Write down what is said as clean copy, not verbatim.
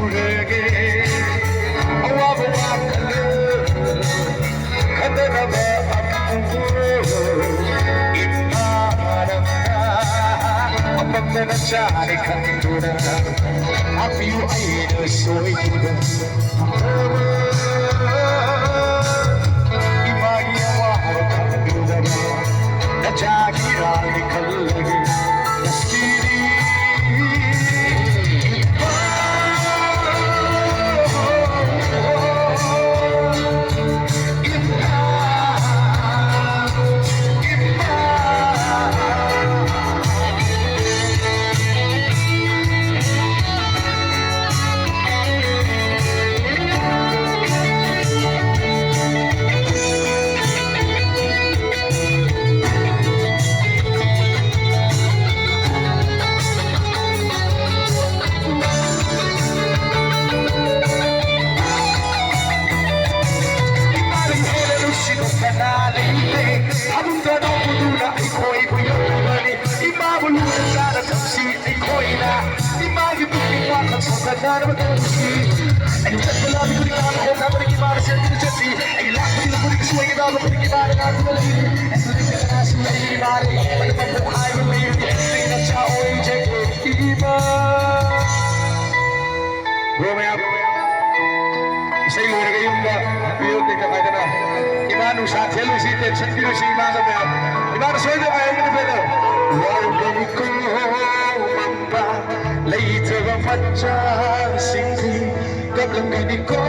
Manipuri, awaba wakala, kadaraba amuru, imaranga, apamana chari kandura, apiu aina soiba, imagi awaba kandura, nachagi rani kalagi, naskiri. Say lo re yung ba video te ka kada na imanu sa thelu si tension ki si imanu me imanu soy de ay ni pedo wow ni ko mamba leita ba facha singhi kablang ni ko